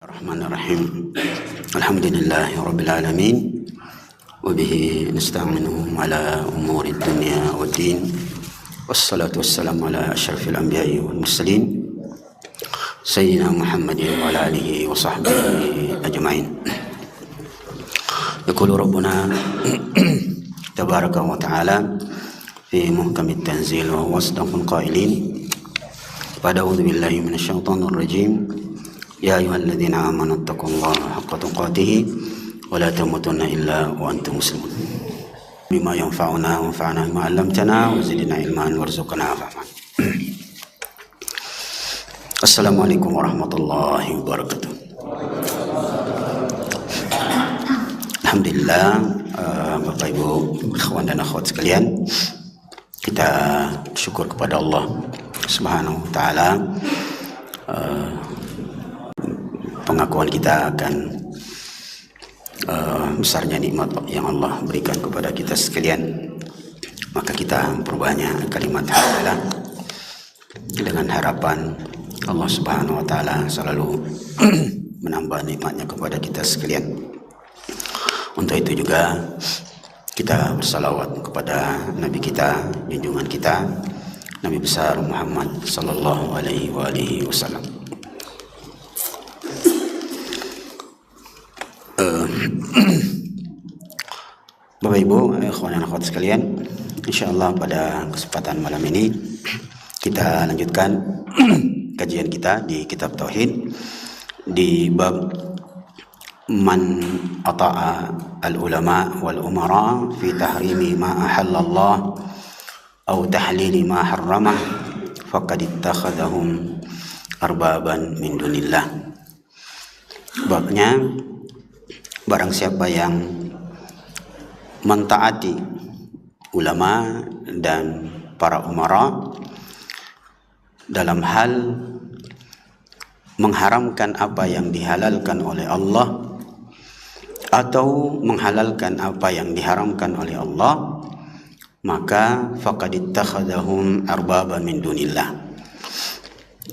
Bismillahirrahmanirrahim. Alhamdulillahi rabbil alamin wa bihi nasta'inu ala umuri dunya waddin. Wassalatu wassalamu ala asyrafil anbiya'i wal mursalin sayyidina Muhammadin wa ala alihi wa sahbihi ajma'in. Yaqulu rabbuna tabaraka wa ta'ala fi muhkamit tanzil wa wasdaqul qailin. A'udzu billahi minasyaitonir rajim. Ya ayyuhalladzina amanu taqullaha haqqa tuqatih wa la tamutunna illa wa antum muslimun. Bima yanfa'una wanfa'na bima 'allamtana wa zidna ilman warzuqna fahman. Assalamualaikum warahmatullahi wabarakatuh. Alhamdulillah, Bapak Ibu, ikhwan dan akhwat sekalian, kita syukur kepada Allah Subhanahu wa taala. Pengakuan kita akan besarnya nikmat yang Allah berikan kepada kita sekalian, maka kita memperbanyak kalimat hamdalah dengan harapan Allah Subhanahu wa taala selalu menambah nikmatnya kepada kita sekalian. Untuk itu juga kita bersalawat kepada Nabi kita, junjungan kita, Nabi besar Muhammad sallallahu alaihi wasallam. Bapak Ibu, ikhwan dan akhwat sekalian, insyaallah pada kesempatan malam ini kita lanjutkan kajian kita di kitab tauhid di bab man ata'a al-ulama wal umara fi tahrimi ma ahallallah aw tahlili ma harramah faqad ittakhadhahum arbaban min dunillah. Babnya, barang siapa yang mentaati ulama dan para umara dalam hal mengharamkan apa yang dihalalkan oleh Allah atau menghalalkan apa yang diharamkan oleh Allah, maka faqad ittakhadhahum arbaban min dunillah.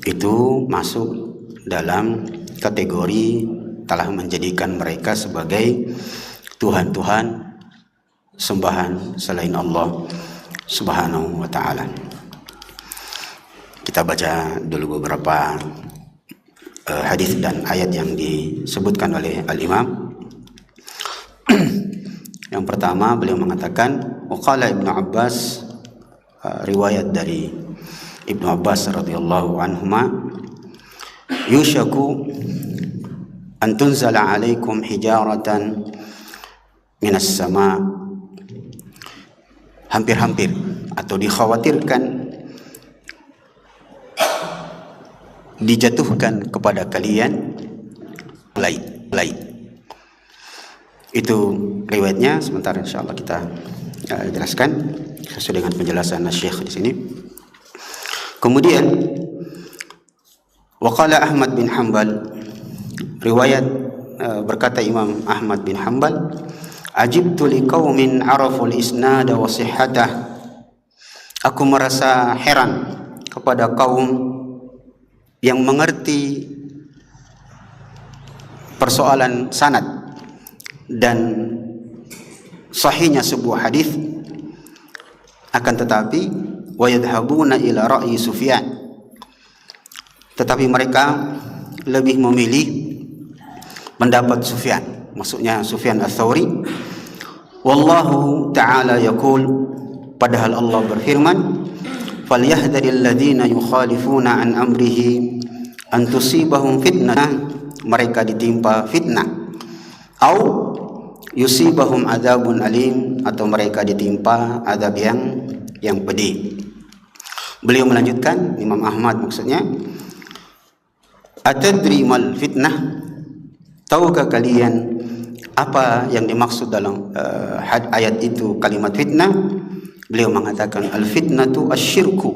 Itu masuk dalam kategori telah menjadikan mereka sebagai Tuhan-Tuhan sembahan selain Allah Subhanahu wa ta'ala. Kita baca dulu beberapa hadis dan ayat yang disebutkan oleh Al-Imam. Yang pertama, beliau mengatakan, waqala Ibnu Abbas, riwayat dari Ibnu Abbas radhiyallahu anhuma, yushaku an tunzala alaikum hijaratan minas sama. Hampir-hampir atau dikhawatirkan dijatuhkan kepada kalian lain. Itu riwayatnya. Sebentar, insyaallah kita jelaskan sesuai dengan penjelasan Syekh di sini. Kemudian waqala Ahmad bin Hanbal, riwayat berkata Imam Ahmad bin Hanbal, ajibtu liqaumin araful isnada wa sihhatah. Aku merasa heran kepada kaum yang mengerti persoalan sanad dan sahihnya sebuah hadis, akan tetapi wa yadhhabuna ila ra'yi Sufyan, tetapi mereka lebih memilih pendapat Sufyan, maksudnya Sufyan Ats-Tsauri. Wallahu ta'ala yaqul, padahal Allah berfirman, falyahdharil ladzina yukhalifuna an amrihi an tusibahum fitnah, mereka ditimpa fitnah, au yusibahum adzabun alim, atau mereka ditimpa azab yang pedih. Beliau melanjutkan, Imam Ahmad maksudnya, atadri mal fitnah, tahukah kalian apa yang dimaksud dalam ayat itu, kalimat fitnah? Beliau mengatakan, al-fitnatu asyirku.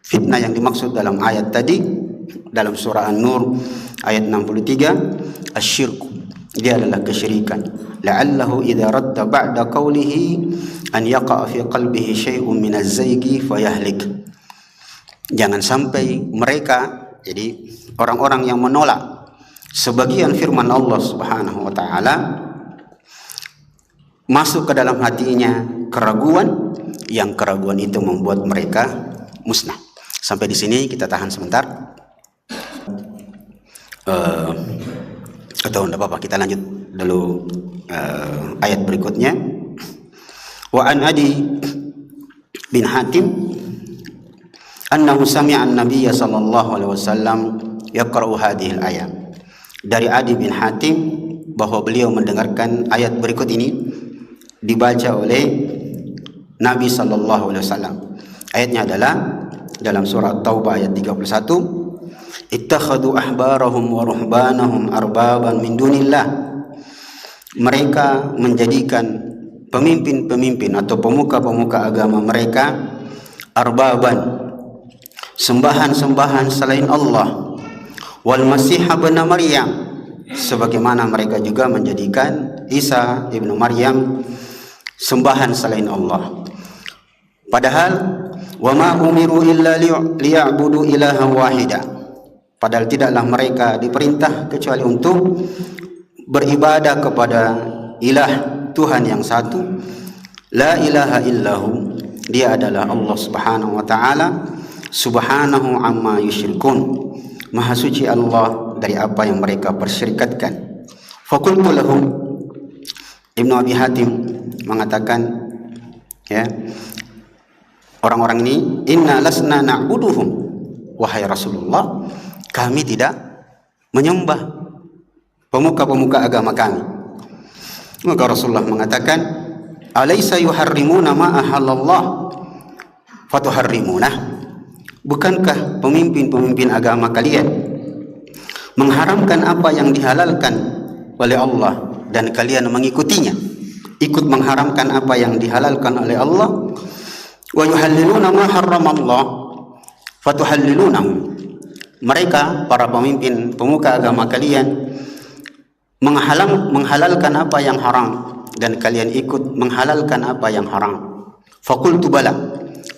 Fitnah yang dimaksud dalam ayat tadi, dalam surah An-Nur ayat 63, asyirku, dia adalah kesyirikan. La'allahu idza radda ba'da qawlihi an yaqa'a fi qalbihi syai'un min az-zaygi fayahlik. Jangan sampai mereka, jadi orang-orang yang menolak sebagian firman Allah Subhanahu wa taala masuk ke dalam hatinya keraguan, yang keraguan itu membuat mereka musnah. Sampai di sini kita tahan sebentar. Atau tidak apa-apa, kita lanjut dulu ayat berikutnya. Wa an Adi bin Hatim annahu sami'a an-nabiy sallallahu alaihi wasallam yaqra'u hadhihi al-ayat. Dari Adi bin Hatim bahwa beliau mendengarkan ayat berikut ini dibaca oleh Nabi sallallahu alaihi wasallam. Ayatnya adalah dalam surah Taubah ayat 31, ittakhadhu ahbarahum wa ruhbanahum arbaban min dunillah. Mereka menjadikan pemimpin-pemimpin atau pemuka-pemuka agama mereka arbaban, sembahan-sembahan selain Allah, wal masih ibn Maryam, sebagaimana mereka juga menjadikan Isa ibnu Maryam sembahan selain Allah. Padahal wa ma umiru illa liya'budu ilahan wahida, padahal tidaklah mereka diperintah kecuali untuk beribadah kepada ilah, Tuhan yang satu, la ilaha illahu, dia adalah Allah Subhanahu wa taala, subhanahu amma yusyrikun, maha suci Allah dari apa yang mereka persyirikatkan. Faqultu lahum, Ibnu Abi Hatim mengatakan, ya, orang-orang ini, inna lasna na'buduhum, wahai Rasulullah, kami tidak menyembah pemuka-pemuka agama kami. Maka Rasulullah mengatakan, alaysa yuharrimuna ma ahallallah fatuharrimunah, bukankah pemimpin-pemimpin agama kalian mengharamkan apa yang dihalalkan oleh Allah dan kalian mengikutinya, ikut mengharamkan apa yang dihalalkan oleh Allah. Wa yuhalliluna ma harramallah fatuhallilunahu, mereka para pemimpin pemuka agama kalian menghalalkan apa yang haram dan kalian ikut menghalalkan apa yang haram. Faqultu bala,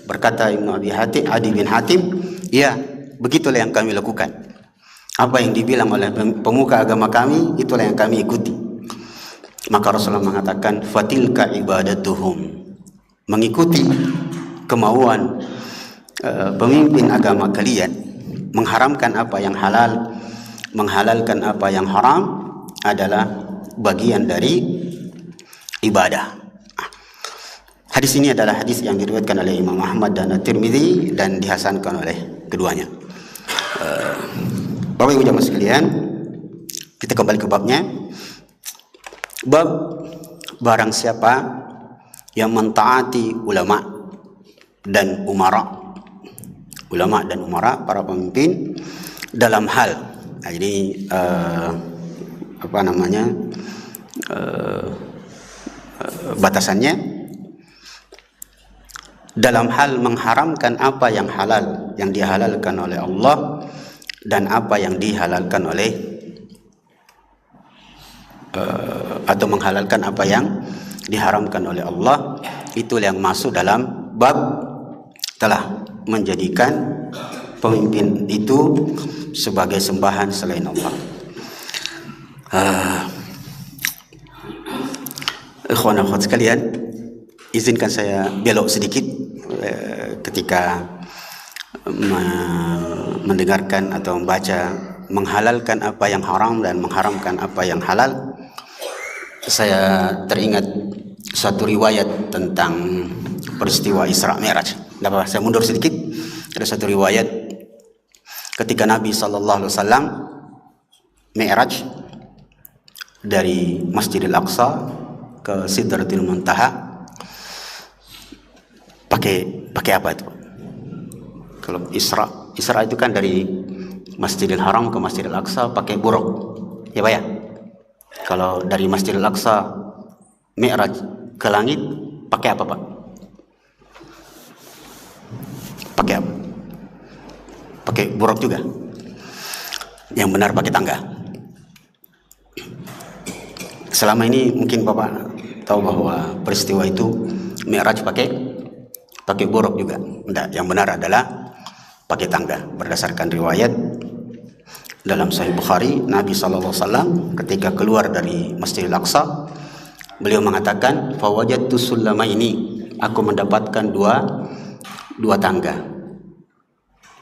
berkata Ibnu Abi Hatim, Adi bin Hatim, ya, begitulah yang kami lakukan. Apa yang dibilang oleh pemuka agama kami, itulah yang kami ikuti. Maka Rasulullah mengatakan, fatilka ibadatuhum, mengikuti kemauan pemimpin agama kalian, mengharamkan apa yang halal, menghalalkan apa yang haram, adalah bagian dari ibadah. Hadis ini adalah hadis yang diriwayatkan oleh Imam Ahmad dan At-Tirmidzi dan dihasankan oleh keduanya. Bapak Ibu jamaah sekalian, kita kembali ke babnya. Bab barang siapa yang mentaati ulama dan umara, para pemimpin dalam hal, nah, jadi batasannya dalam hal mengharamkan apa yang halal yang dihalalkan oleh Allah dan apa yang dihalalkan oleh atau menghalalkan apa yang diharamkan oleh Allah, itu yang masuk dalam bab telah menjadikan pemimpin itu sebagai sembahan selain Allah. Ikhwan akhwat sekalian, izinkan saya belok sedikit ketika mendengarkan atau membaca menghalalkan apa yang haram dan mengharamkan apa yang halal. Saya teringat satu riwayat tentang peristiwa Isra Mi'raj. Saya mundur sedikit. Ada satu riwayat ketika Nabi SAW Mi'raj dari Masjidil Aqsa ke Sidratul Muntaha, pakai apa itu? Kalau Isra itu kan dari Masjidil Haram ke Masjidil Aqsa pakai buruk, ya Pak ya? Kalau dari Masjidil Aqsa Mi'raj ke langit pakai apa Pak? Pakai apa? Pakai buruk juga. Yang benar pakai tangga. Selama ini mungkin Bapak tahu bahwa peristiwa itu Mi'raj pakai buruk juga. Tidak, yang benar adalah pakai tangga berdasarkan riwayat Dalam Sahih Bukhari, Nabi SAW ketika keluar dari Masjidil Aqsa, beliau mengatakan, fawajadtu sullamaini, aku mendapatkan dua tangga.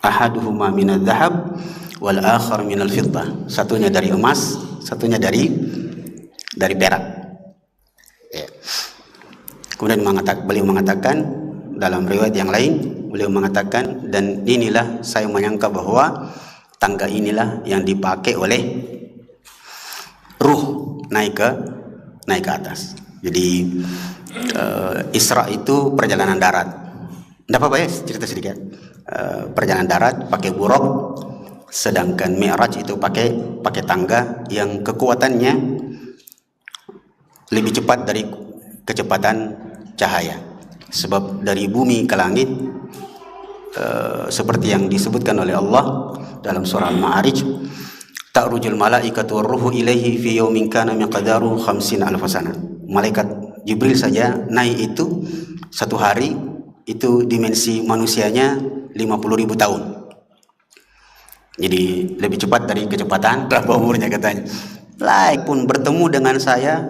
Ahaduhuma minadz dzahab wal akhar minal fiddah. Satunya dari emas, satunya dari perak. Ya. Kemudian beliau mengatakan dalam riwayat yang lain, beliau mengatakan, dan inilah saya menyangka bahwa tangga inilah yang dipakai oleh ruh naik ke atas. Jadi Isra itu perjalanan darat. Tidak apa-apa ya, cerita sedikit. Perjalanan darat pakai buruk, sedangkan Mi'raj itu pakai tangga yang kekuatannya lebih cepat dari kecepatan cahaya. Sebab dari bumi ke langit, seperti yang disebutkan oleh Allah dalam surah Al-Ma'arij, ta'rujul malaikatu warruhu ilaihi fi yaumin kana miqdaruhu 50 alf sana. Malaikat Jibril saja naik itu satu hari, itu dimensi manusianya 50.000 tahun. Jadi lebih cepat dari kecepatan berapa umurnya katanya. Lain pun bertemu dengan saya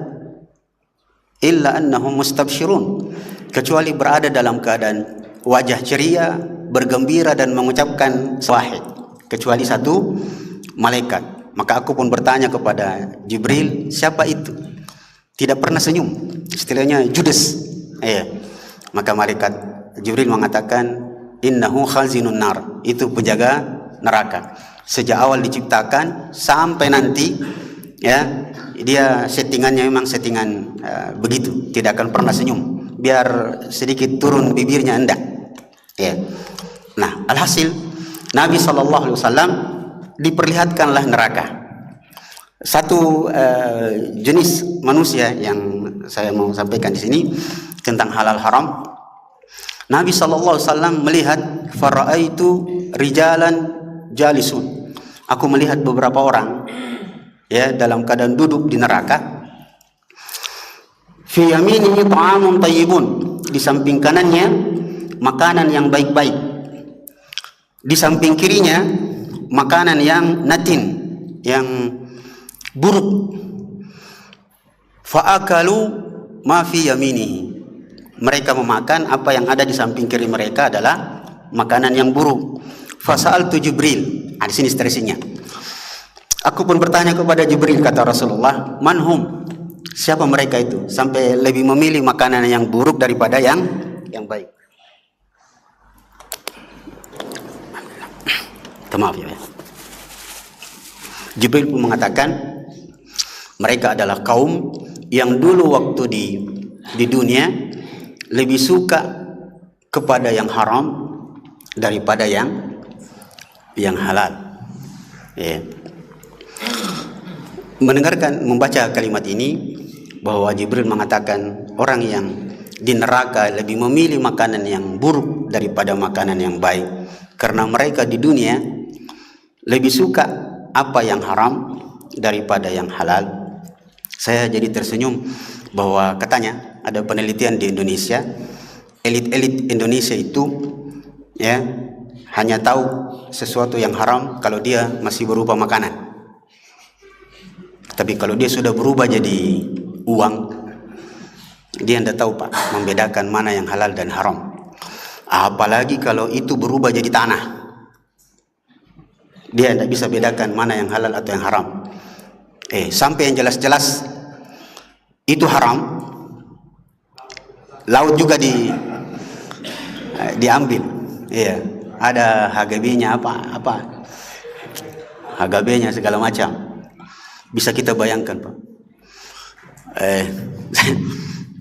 illa annahum mustabsyirun, kecuali berada dalam keadaan wajah ceria, bergembira dan mengucapkan wahid, kecuali satu malaikat. Maka aku pun bertanya kepada Jibril, siapa itu? Tidak pernah senyum, istilahnya judes. Maka malaikat Jibril mengatakan, innahu khazinun nar, itu penjaga neraka. Sejak awal diciptakan sampai nanti, ya, dia settingannya memang settingan begitu, tidak akan pernah senyum, biar sedikit turun bibirnya enggak. Ya. Nah, alhasil Nabi SAW diperlihatkanlah neraka. Satu jenis manusia yang saya mau sampaikan di sini tentang halal haram. Nabi SAW melihat, faraitu rijalan jalisun, aku melihat beberapa orang, ya, dalam keadaan duduk di neraka. Fi yaminihi ta'amun tayyibun, di samping kanannya makanan yang baik-baik, di samping kirinya makanan yang natin, yang buruk. Fa'akalu ma fi yaminihi, mereka memakan apa yang ada di samping kiri mereka adalah makanan yang buruk. Fasa'altu Jibril, di sini stressingnya. Aku pun bertanya kepada Jibril, kata Rasulullah, manhum, siapa mereka itu sampai lebih memilih makanan yang buruk daripada yang baik. Maaf ya. Jibril pun mengatakan, mereka adalah kaum yang dulu waktu di dunia lebih suka kepada yang haram daripada yang halal. Ya. Membaca kalimat ini, bahwa Jibril mengatakan orang yang di neraka lebih memilih makanan yang buruk daripada makanan yang baik, karena mereka di dunia lebih suka apa yang haram daripada yang halal. Saya jadi tersenyum bahwa katanya ada penelitian di Indonesia, elit-elit Indonesia itu, ya, hanya tahu sesuatu yang haram kalau dia masih berupa makanan. Tapi kalau dia sudah berubah jadi uang, dia tidak tahu, Pak, membedakan mana yang halal dan haram. Apalagi kalau itu berubah jadi tanah, dia tidak bisa bedakan mana yang halal atau yang haram. Sampai yang jelas-jelas itu haram, laut juga diambil. Iya, ada HGB-nya apa HGB-nya segala macam. Bisa kita bayangkan, Pak.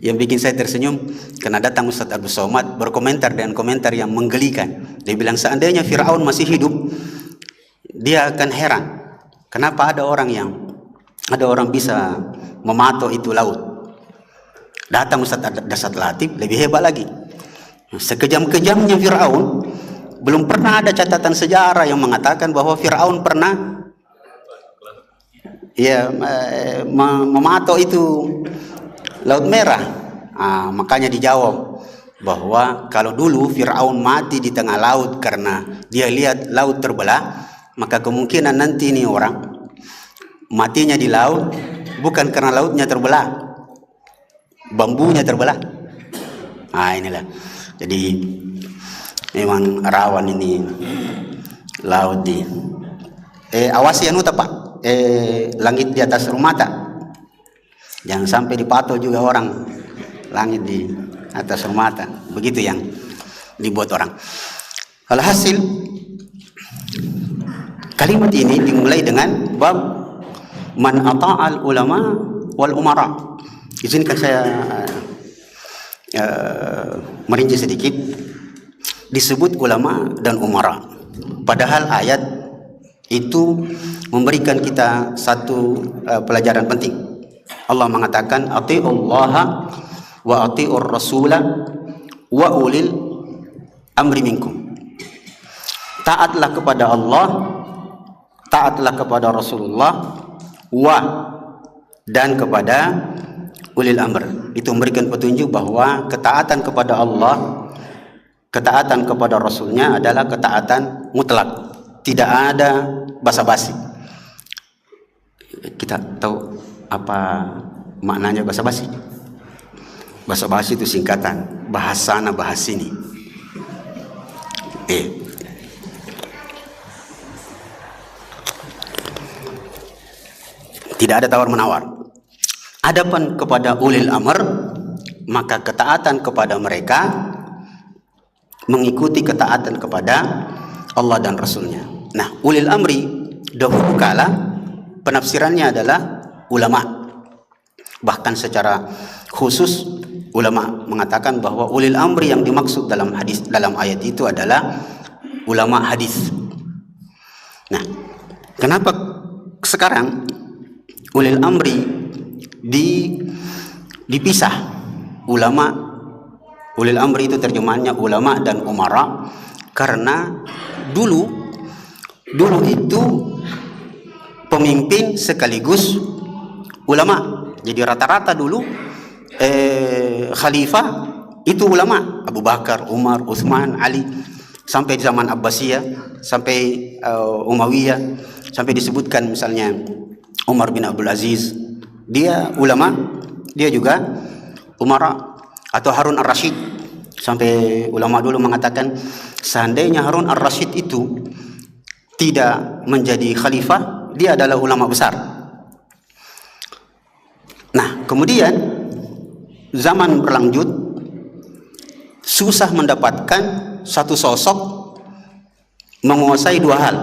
Yang bikin saya tersenyum karena datang Ustaz Abdul Somad berkomentar dengan komentar yang menggelikan. Dia bilang, seandainya Fir'aun masih hidup, dia akan heran kenapa ada orang bisa mematok itu laut. Datang Ustaz Dasat Latif lebih hebat lagi. Sekejam-kejamnya Fir'aun, belum pernah ada catatan sejarah yang mengatakan bahwa Fir'aun pernah mematok itu Laut Merah. Makanya dijawab bahwa kalau dulu Fir'aun mati di tengah laut karena dia lihat laut terbelah, maka kemungkinan nanti ini orang matinya di laut bukan karena lautnya terbelah, bambunya terbelah. Nah inilah, jadi memang rawan ini laut di awasi anu Pak, langit di atas rumah tak, jangan sampai dipatok juga orang langit di atas rumah tak, begitu yang dibuat orang. Alhasil kalimat ini dimulai dengan bab man ata'al ulama wal umara. Izinkan saya merinci sedikit. Disebut ulama dan umara, padahal ayat itu memberikan kita satu pelajaran penting. Allah mengatakan atiullaha wa atiur rasula wa ulil amri minkum. Taatlah kepada Allah, taatlah kepada Rasulullah, wa dan kepada ulil amr. Itu memberikan petunjuk bahwa ketaatan kepada Allah, ketaatan kepada Rasulnya adalah ketaatan mutlak, tidak ada basa-basi. Kita tahu apa maknanya basa-basi? Basa-basi itu singkatan bahasana bahasini. Tidak ada tawar-menawar. Adapun kepada ulil amr, maka ketaatan kepada mereka mengikuti ketaatan kepada Allah dan Rasulnya. Nah, ulil amri dahulu kala penafsirannya adalah ulama. Bahkan secara khusus ulama mengatakan bahwa ulil amri yang dimaksud dalam hadis, dalam ayat itu adalah ulama hadis. Nah, kenapa sekarang ulil amri dipisah? Ulil amri itu terjemahannya ulama dan umara, karena dulu itu pemimpin sekaligus ulama. Jadi rata-rata dulu khalifah itu ulama, Abu Bakar, Umar, Utsman, Ali, sampai zaman Abbasiyah, sampai Umayyah, sampai disebutkan misalnya Umar bin Abdul Aziz, dia ulama, dia juga umara. Atau Harun ar-Rasyid, sampai ulama dulu mengatakan seandainya Harun ar-Rasyid itu tidak menjadi khalifah, dia adalah ulama besar. Nah, kemudian zaman berlanjut, susah mendapatkan satu sosok menguasai dua hal,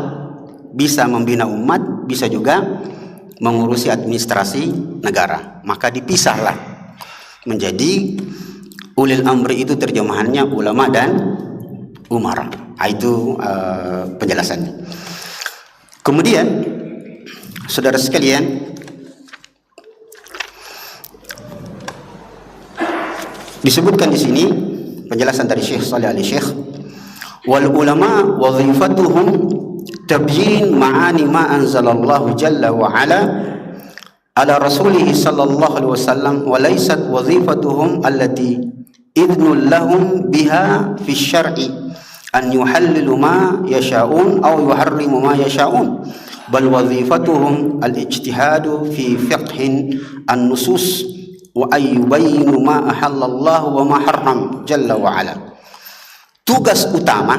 bisa membina umat, bisa juga mengurusi administrasi negara. Maka dipisahlah menjadi ulil amri, itu terjemahannya ulama dan umara. Itu penjelasannya. Kemudian saudara sekalian, disebutkan di sini penjelasan dari Syekh Shalih Al-Syekh, wal ulama wazifatuhum tabyin ma'ani ma anzalallahu jalla wa ala rasulih sallallahu alaihi wasallam, wa laysat wazifatuhum allati idnul lahum biha fi syar'i an yuhallilu ma yasha'un aw yuharrimu ma yasha'un, bal wazifatuhum al-ijtihadu fi fiqhin an-nusus wa ayyubayinu ma ahallallahu wa ma harram jalla wa ala. Tugas utama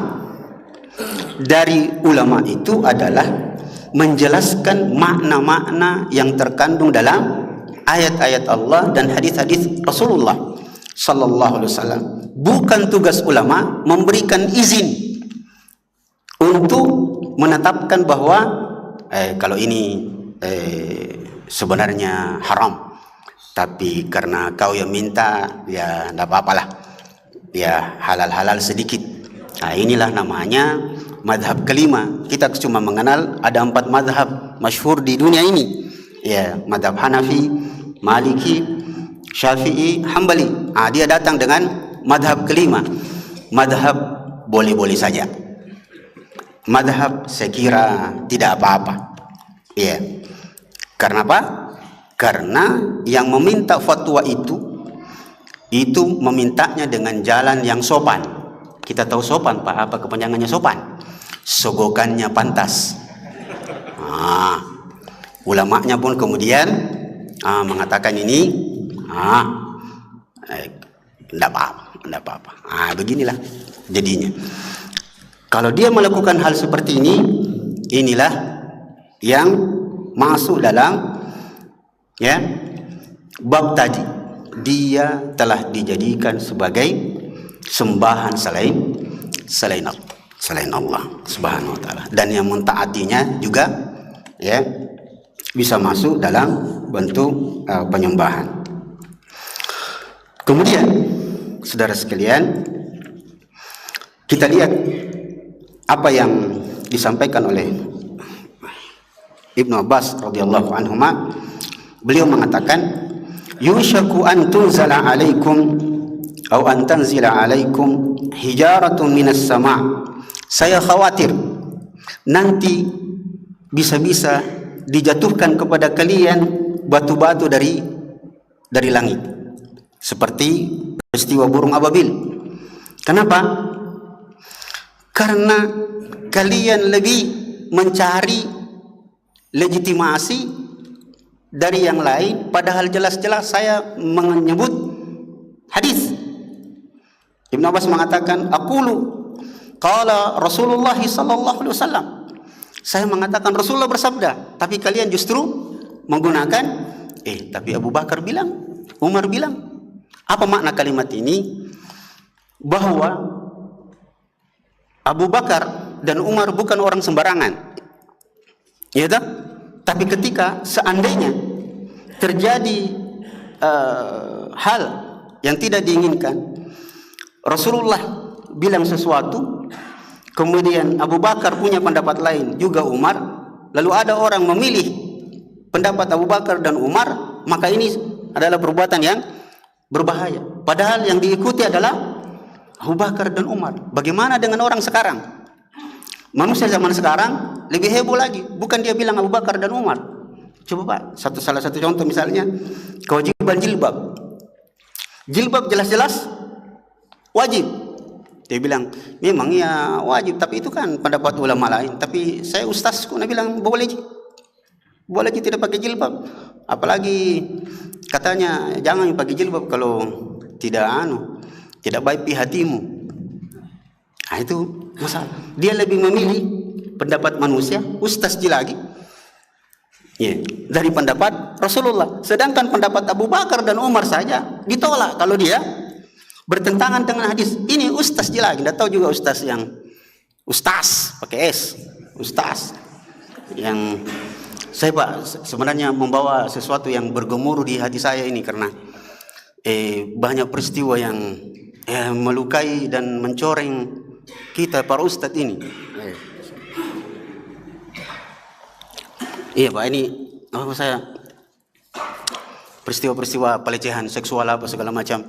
dari ulama itu adalah menjelaskan makna-makna yang terkandung dalam ayat-ayat Allah dan hadis-hadis Rasulullah sallallahu alaihi wasallam. Bukan tugas ulama memberikan izin untuk menetapkan bahwa kalau ini sebenarnya haram, tapi karena kau yang minta, ya tidak apa-apalah, ya halal-halal sedikit. Nah, inilah namanya madhab kelima. Kita cuma mengenal ada 4 madhab masyhur di dunia ini, ya, madhab Hanafi, Maliki, Syafi'i, Hambali. Nah, dia datang dengan madhab kelima, madhab boleh-boleh saja, madhab saya kira tidak apa-apa, ya. Karena apa? Karena yang meminta fatwa itu memintanya dengan jalan yang sopan. Kita tahu sopan, Pak, apa kepanjangannya sopan? Sogokannya pantas. Ulamanya pun kemudian mengatakan ini tidak apa-apa. Beginilah jadinya. Kalau dia melakukan hal seperti ini, inilah yang masuk dalam bab tadi. Dia telah dijadikan sebagai sembahan selain Allah Subhanahu wa taala, dan yang mentaatinya juga bisa masuk dalam bentuk penyembahan. Kemudian saudara sekalian, kita lihat apa yang disampaikan oleh Ibnu Abbas radhiyallahu anhuma. Beliau mengatakan, yushaku an tunzala alaikum atau an tanzila alaikum hijaratun minas sama'. Saya khawatir nanti bisa-bisa dijatuhkan kepada kalian batu-batu dari langit, seperti peristiwa burung ababil. Kenapa? Karena kalian lebih mencari legitimasi dari yang lain, padahal jelas-jelas saya menyebut hadis. Ibnu Abbas mengatakan, aqulu qala Rasulullah sallallahu alaihi wasallam. Saya mengatakan Rasulullah bersabda, tapi kalian justru menggunakan tapi Abu Bakar bilang, Umar bilang. Apa makna kalimat ini? Bahwa Abu Bakar dan Umar bukan orang sembarangan, ya tak? Tapi ketika seandainya terjadi hal yang tidak diinginkan, Rasulullah bilang sesuatu, kemudian Abu Bakar punya pendapat lain, juga Umar, lalu ada orang memilih pendapat Abu Bakar dan Umar, maka ini adalah perbuatan yang berbahaya. Padahal yang diikuti adalah Abu Bakar dan Umar. Bagaimana dengan orang sekarang? Manusia zaman sekarang lebih heboh lagi. Bukan dia bilang Abu Bakar dan Umar. Coba Pak, salah satu contoh misalnya kewajiban jilbab. Jilbab jelas-jelas wajib. Dia bilang memang ya wajib, tapi itu kan pendapat ulama lain. Tapi saya ustazku bilang boleh tidak pakai jilbab. Apalagi katanya jangan pakai jilbab kalau tidak baik di hatimu. Itu masalah. Dia lebih memilih pendapat manusia, ustaz lagi, dari pendapat Rasulullah. Sedangkan pendapat Abu Bakar dan Umar saja ditolak kalau dia bertentangan dengan hadis. Ini ustaz lagi, tidak tahu juga ustaz yang ustaz pakai S, ustaz yang saya Pak sebenarnya membawa sesuatu yang bergemuruh di hati saya ini, karena banyak peristiwa yang melukai dan mencoreng kita para ustadz ini. Iya Pak, ini saya peristiwa-peristiwa pelecehan seksual apa segala macam.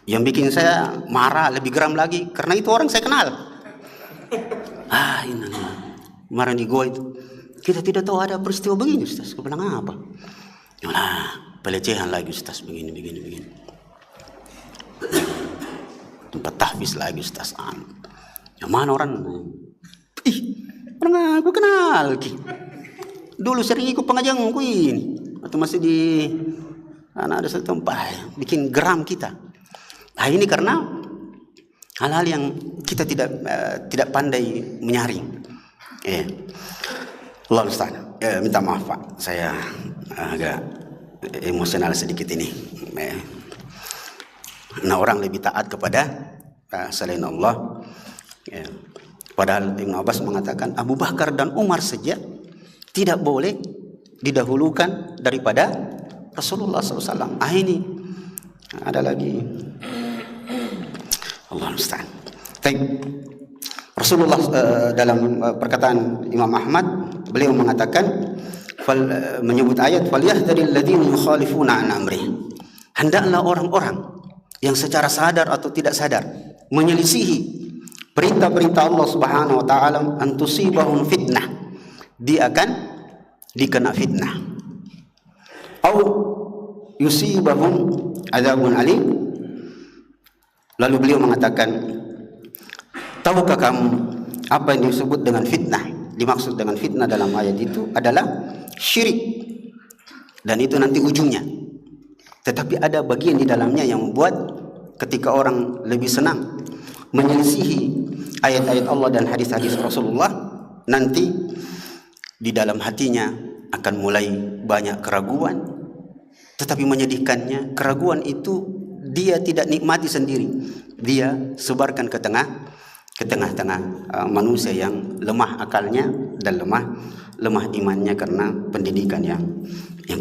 Yang bikin saya marah lebih geram lagi, karena itu orang saya kenal. Ini kemarin di gua itu kita tidak tahu ada peristiwa begini, Ustaz. Aku bilang apa? Pelecehan lagi Ustaz, begini. Tempat tahfiz lagi Ustaz. Yang mana orang? Orang aku kenal. Dulu sering ikut pengajian ku ini, atau masih di ada satu tempat bikin geram kita. Ini karena hal-hal yang kita tidak pandai menyaring. Allah Ustaz, minta maaf Pak, saya agak emosional sedikit ini. Nah, orang lebih taat kepada selain Allah. Padahal Ibnu Abbas mengatakan Abu Bakar dan Umar saja tidak boleh didahulukan daripada Rasulullah SAW. Ini ada lagi. Allah Ustaz. Rasulullah dalam perkataan Imam Ahmad, beliau mengatakan menyebut ayat falyahdharil ladzina yukhalifuna an amri. Hendaklah orang-orang yang secara sadar atau tidak sadar menyelisihi perintah-perintah Allah Subhanahu wa taala, antusibahum fitnah, dia akan dikena fitnah, au yusibahum adzabun alim. Lalu beliau mengatakan, tahukah kamu apa yang disebut dengan fitnah? dimaksud dengan fitnah dalam ayat itu adalah syirik, dan itu nanti ujungnya. Tetapi ada bagian di dalamnya yang membuat ketika orang lebih senang menyelisihi ayat-ayat Allah dan hadis-hadis Rasulullah, nanti di dalam hatinya akan mulai banyak keraguan. Tetapi menyedihkannya, keraguan itu dia tidak nikmati sendiri, dia sebarkan ke tengah-tengah manusia yang lemah akalnya dan lemah imannya karena pendidikan yang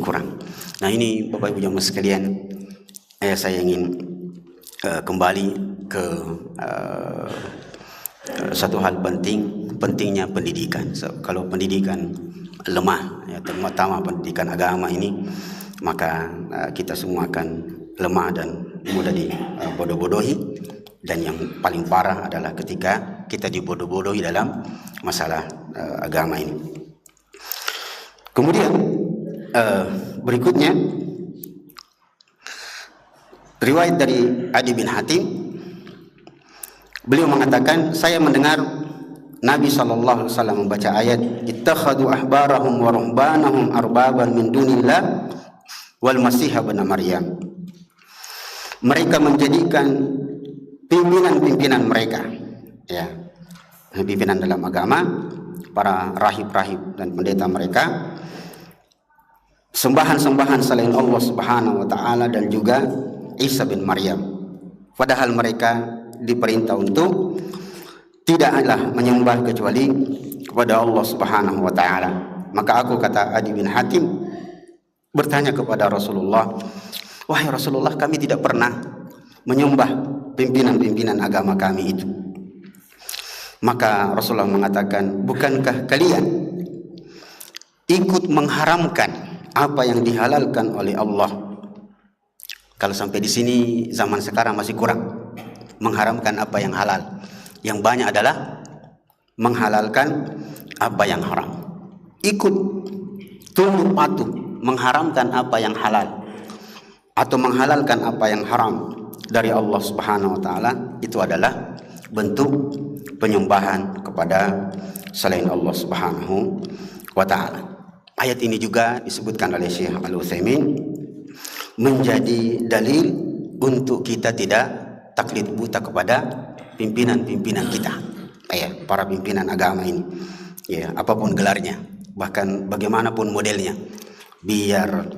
kurang. Nah, ini Bapak Ibu jamaah sekalian, saya ingin kembali ke satu hal pentingnya pendidikan. Kalau pendidikan lemah, ya, terutama pendidikan agama ini, maka kita semua akan lemah dan mudah dibodoh-bodohi. Dan yang paling parah adalah ketika kita dibodoh-bodohi dalam masalah agama ini. Kemudian berikutnya riwayat dari Adi bin Hatim, beliau mengatakan, saya mendengar Nabi SAW membaca ayat ittakhadu ahbarahum wa ruhbanahum arbaban min dunillah wal masih ibn Maryam. Mereka menjadikan pimpinan-pimpinan mereka, ya, pimpinan dalam agama, para rahib-rahib dan pendeta mereka, sembahan-sembahan selain Allah Subhanahu wa taala dan juga Isa bin Maryam. Padahal mereka diperintah untuk tidaklah menyembah kecuali kepada Allah Subhanahu wa taala. Maka aku, kata Adi bin Hatim, bertanya kepada Rasulullah, wahai Rasulullah, kami tidak pernah menyembah pimpinan-pimpinan agama kami itu. Maka Rasulullah mengatakan, bukankah kalian ikut mengharamkan apa yang dihalalkan oleh Allah? Kalau sampai di sini zaman sekarang masih kurang mengharamkan apa yang halal. Yang banyak adalah menghalalkan apa yang haram. Ikut tunduk patuh mengharamkan apa yang halal atau menghalalkan apa yang haram dari Allah Subhanahu wa taala, itu adalah bentuk penyembahan kepada selain Allah Subhanahu wa taala. Ayat ini juga disebutkan oleh Syekh Al-Utsaimin menjadi dalil untuk kita tidak taklid buta kepada pimpinan-pimpinan kita, ya, para pimpinan agama ini, ya, apapun gelarnya, bahkan bagaimanapun modelnya. Biar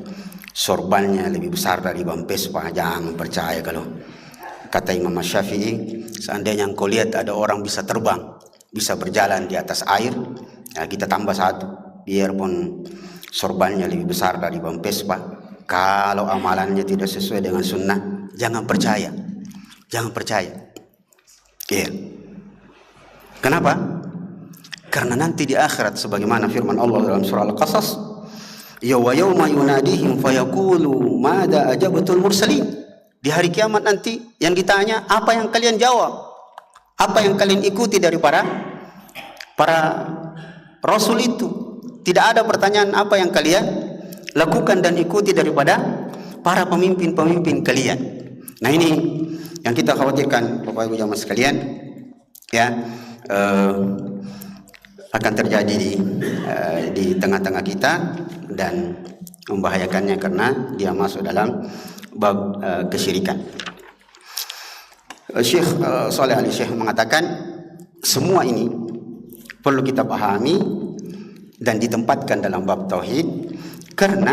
sorbannya lebih besar dari ban Vespa, jangan percaya. Kalau kata Imam Syafi'i, seandainya engkau lihat ada orang bisa terbang, bisa berjalan di atas air, ya, kita tambah satu, biarpun sorbannya lebih besar dari ban Vespa, kalau amalannya tidak sesuai dengan sunnah, jangan percaya, ya. Kenapa? Karena nanti di akhirat, sebagaimana firman Allah dalam surah Al-Qasas, ya wa yauma yunadihim fayaqulu madza ajabtul mursalin. Di hari kiamat nanti yang ditanya, apa yang kalian jawab, apa yang kalian ikuti dari para rasul itu. Tidak ada pertanyaan apa yang kalian lakukan dan ikuti daripada para pemimpin-pemimpin kalian. Nah, ini yang kita khawatirkan Bapak Ibu jamaah sekalian, ya, akan terjadi di tengah-tengah kita dan membahayakannya karena dia masuk dalam bab kesyirikan. Syekh Saleh Ali Syekh mengatakan, semua ini perlu kita pahami dan ditempatkan dalam bab tauhid, karena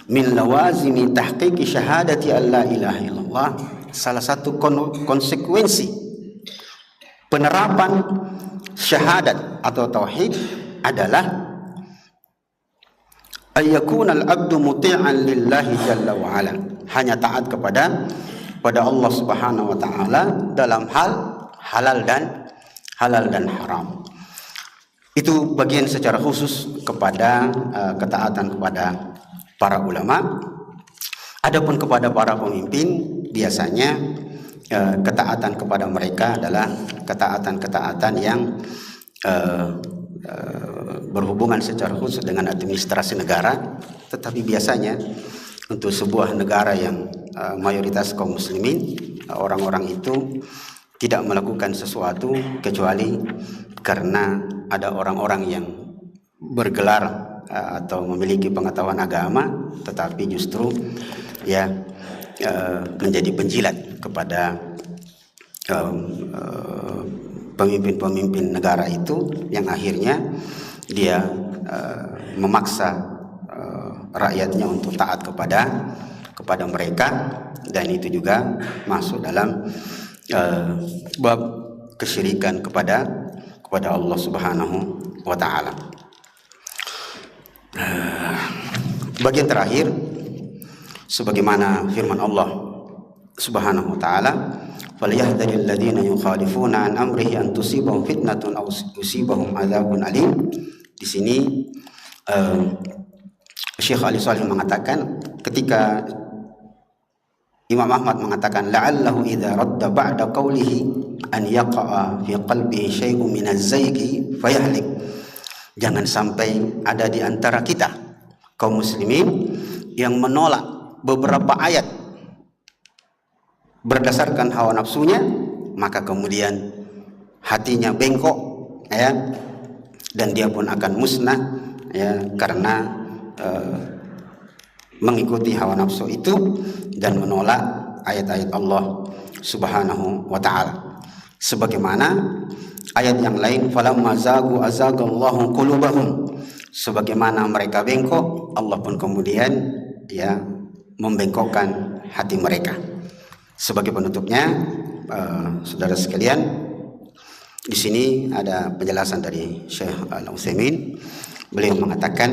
min lawazimi tahqiqi syahadati alla ilaha illallah, salah satu konsekuensi penerapan syahadat atau tauhid adalah ayyakuna al-abdu muti'an lillahi jalla wa ala, hanya taat kepada Allah Subhanahu wa taala dalam hal halal dan haram. Itu bagian secara khusus kepada ketaatan kepada para ulama. Adapun kepada para pemimpin, biasanya ketaatan kepada mereka adalah ketaatan yang berhubungan secara khusus dengan administrasi negara. Tetapi biasanya untuk sebuah negara yang mayoritas kaum muslimin, orang-orang itu tidak melakukan sesuatu kecuali karena ada orang-orang yang bergelar atau memiliki pengetahuan agama, tetapi justru ya menjadi penjilat kepada pemimpin-pemimpin negara itu, yang akhirnya dia memaksa rakyatnya untuk taat kepada mereka, dan itu juga masuk dalam bab kesyirikan kepada Allah Subhanahu wa taala. Bagian terakhir, sebagaimana firman Allah Subhanahu wa taala, falyahdharil ladzina yukhalifuna an amrihi an tusibahum fitnatun aw yusibahum adzabun alim. Di sini Syekh Ali Shalih mengatakan, ketika Imam Ahmad mengatakan la'allahu idza radda ba'da qawlihi an yaqa'a fi qalbihi syai'un min az-zaygi fayahlik. Jangan sampai ada di antara kita kaum muslimin yang menolak beberapa ayat berdasarkan hawa nafsunya, maka kemudian hatinya bengkok ya, dan dia pun akan musnah ya, karena mengikuti hawa nafsu itu dan menolak ayat-ayat Allah Subhanahu wa taala. Sebagaimana ayat yang lain, falamma zagu azagallahu qulubahum, sebagaimana mereka bengkok, Allah pun kemudian ya membengkokkan hati mereka. Sebagai penutupnya, saudara sekalian, di sini ada penjelasan dari Syekh Al-Utsaimin. Beliau mengatakan,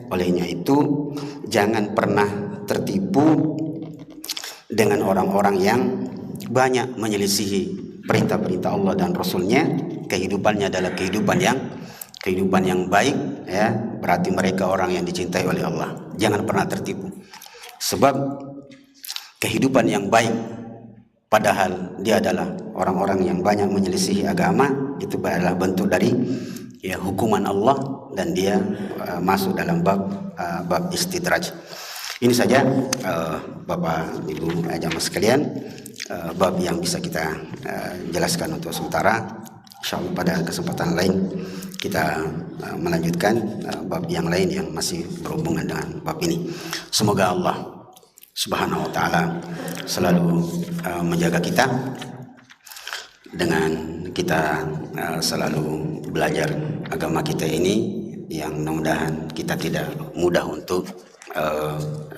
olehnya itu jangan pernah tertipu dengan orang-orang yang banyak menyelisihi perintah-perintah Allah dan Rasulnya. Kehidupannya adalah kehidupan yang baik ya, berarti mereka orang yang dicintai oleh Allah. Jangan pernah tertipu, sebab kehidupan yang baik padahal dia adalah orang-orang yang banyak menyelisihi agama, itu adalah bentuk dari ya hukuman Allah, dan dia masuk dalam bab istidraj. Ini saja Bapak Ibu jamaah sekalian, bab yang bisa kita jelaskan untuk sementara. Insyaallah pada kesempatan lain kita melanjutkan bab yang lain yang masih berhubungan dengan bab ini. Semoga Allah Subhanahu wa taala selalu menjaga kita dengan kita selalu belajar agama kita ini, yang mudah-mudahan kita tidak mudah untuk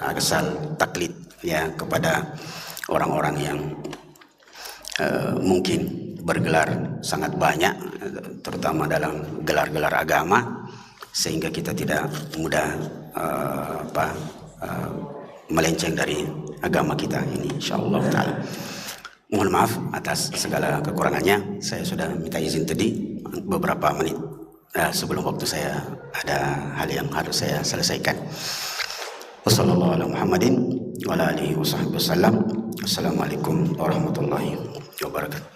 asal taklid ya kepada orang-orang yang mungkin bergelar sangat banyak, terutama dalam gelar-gelar agama, sehingga kita tidak mudah melenceng dari agama kita ini, insyaallah taala. Mohon maaf atas segala kekurangannya. Saya sudah minta izin tadi beberapa menit sebelum waktu saya ada hal yang harus saya selesaikan. Wassalamualaikum warahmatullahi wabarakatuh. Assalamualaikum warahmatullahi wabarakatuh.